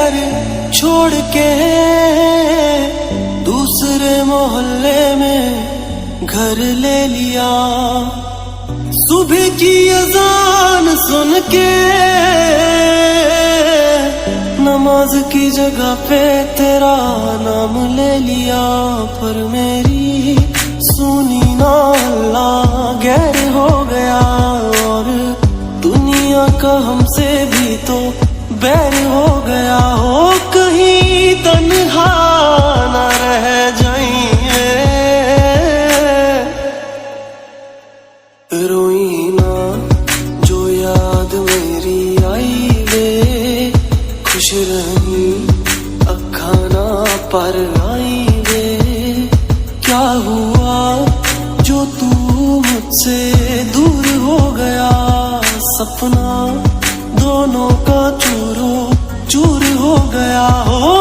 घर छोड़ के दूसरे मोहल्ले में घर ले लिया। सुबह की अजान सुन के नमाज की जगह पे तेरा नाम ले लिया। पर मेरी सुनी ना अल्लाह गैर हो गया, और दुनिया का हमसे भी तो बैर हो गया। हो कहीं तन्हा न रह जाइए, रोई ना जो याद मेरी आई वे, खुश रही अखा ना पर आई वे। क्या हुआ जो तू मुझसे दूर हो गया, सपना दोनों का चूरो चूर हो गया। हो